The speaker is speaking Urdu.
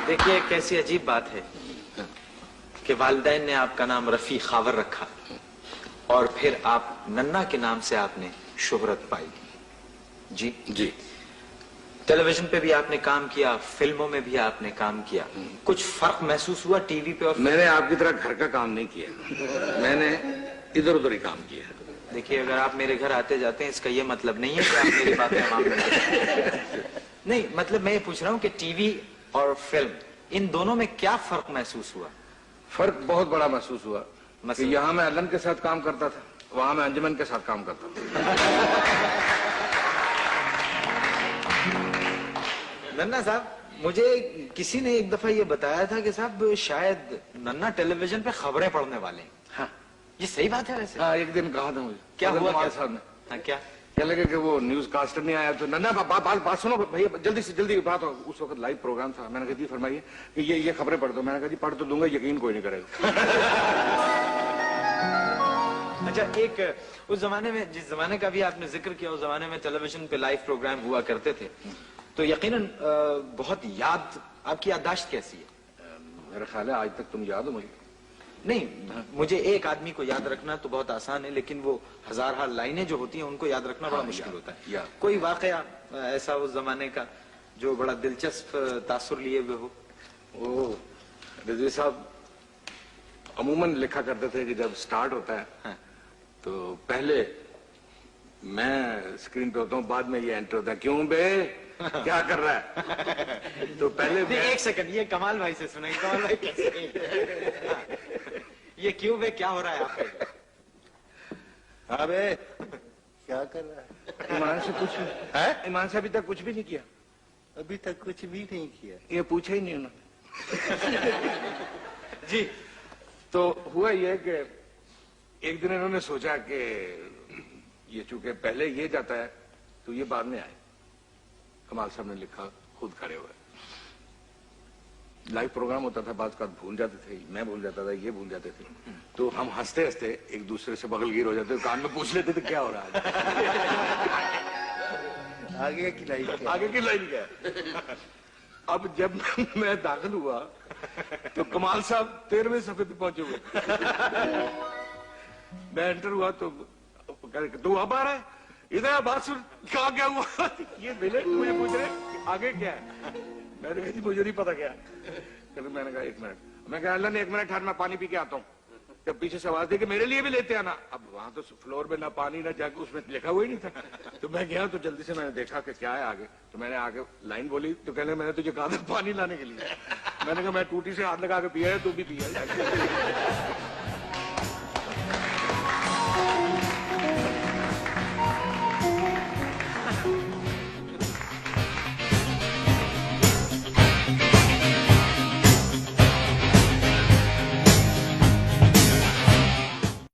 دیکھیے کیسی عجیب بات ہے کہ والدین نے آپ کا نام رفیع خاور رکھا اور پھر آپ ننا کے نام سے آپ نے شہرت پائی. جی جی. ٹیلی ویژن پہ بھی آپ نے کام کیا, فلموں میں بھی آپ نے کام کیا, کچھ فرق محسوس ہوا ٹی وی پہ اور میں نے آپ کی طرح گھر کا کام نہیں کیا, میں نے ادھر ادھر ہی کام کیا. دیکھیے اگر آپ میرے گھر آتے جاتے ہیں اس کا یہ مطلب نہیں ہے کہ آپ میری باتیں عوام میں نہیں, مطلب میں یہ پوچھ رہا ہوں کہ ٹی وی اور فلم ان دونوں میں کیا فرق محسوس ہوا؟ فرق بہت بڑا محسوس ہوا کہ مثلا یہاں میں علم کے ساتھ کام کرتا تھا, وہاں میں انجمن کے ساتھ کام کرتا تھا. ننا صاحب, مجھے کسی نے ایک دفعہ یہ بتایا تھا کہ صاحب شاید ننا ٹیلی ویژن پہ خبریں پڑھنے والے ہیں. ہاں یہ صحیح بات ہے ویسے؟ ہاں, ایک دن کہا تھا مجھے کیا ہوا کمال صاحب نے. ہاں کیا کیا لگے کہ وہ نیوز کاسٹر نہیں آیا تو ننا بات سنو بھیا, جلدی سے جلدی بات ہو. اس وقت لائیو پروگرام تھا. میں نے کہا جی فرمائیے کہ یہ خبریں پڑھ دو. میں نے کہا جی پڑھ تو دوں گا, یقین کوئی نہیں کرے گا. اچھا, ایک اس زمانے میں, جس زمانے کا بھی آپ نے ذکر کیا, اس زمانے میں ٹیلی ویژن پہ لائیو پروگرام ہوا کرتے تھے, تو یقیناً بہت یاد, آپ کی یادداشت کیسی ہے؟ میرا خیال ہے آج تک تم یاد ہو مجھے. نہیں, مجھے ایک آدمی کو یاد رکھنا تو بہت آسان ہے, لیکن وہ ہزارہ لائنیں جو ہوتی ہیں ان کو یاد رکھنا بڑا مشکل ہوتا ہے. کوئی واقعہ ایسا اس زمانے کا جو بڑا دلچسپ تاثر لیے ہوئے ہو؟ وہ رضوی صاحب عموماً لکھا کرتے تھے کہ جب سٹارٹ ہوتا ہے تو پہلے میں اسکرین پہ ہوتا ہوں, بعد میں یہ انٹر ہوتا ہے, کیوں بے کیا کر رہا ہے. تو پہلے ایک سیکنڈ, یہ کمال بھائی سے سنیں. کمال بھائی کیسے, یہ کیوں بے کیا ہو رہا ہے آپ کو؟ ہاں بے کیا کر رہا ہے. ایمان سے کچھ, ایمان سے ابھی تک کچھ بھی نہیں کیا. ابھی تک کچھ بھی نہیں کیا. یہ پوچھا ہی نہیں انہوں نے. جی. تو ہوا یہ کہ ایک دن انہوں نے سوچا کہ یہ چونکہ پہلے یہ جاتا ہے تو یہ بعد میں آئے. کمال صاحب نے لکھا خود کھڑے ہوئے. لائیو پروگرام ہوتا تھا, بعض اوقات بھول جاتے تھے, میں بھول جاتا تھا, یہ بھول جاتے تھے, تو ہم ہنستے ہنستے ایک دوسرے سے بغل گیر ہو جاتے, کان میں پوچھ لیتے تھے کیا ہو رہا ہے. آگے کی لائن کیا؟ آگے کی لائن کیا ہے. اب جب میں داخل ہوا تو کمال صاحب 13ویں صفحے پہ پہنچے ہوئے. میں انٹر ہوا تو تو اب آ رہا ہے, ادھر بات سن, کہاں کیا ہوا. یہ ملے مجھے پوچھ رہے آگے کیا ہے. میں نے کہا جی مجھے نہیں پتا کیا. میں نے کہا ایک منٹ. میں کہا اللہ نے ایک منٹ ٹھہر, میں پانی پی کے آتا ہوں. جب پیچھے سے آواز دی کہ میرے لیے بھی لیتے آنا. اب وہاں تو فلور میں نہ پانی نہ جا کے اس میں لکھا ہوا ہی نہیں تھا. تو میں گیا تو جلدی سے میں نے دیکھا کہ کیا ہے آگے. تو میں نے آگے لائن بولی تو کہنے میں نے تجھے کہا تھا پانی لانے کے لیے. میں نے کہا میں ٹوٹی سے ہاتھ لگا کے پیا ہے, تو بھی پیا.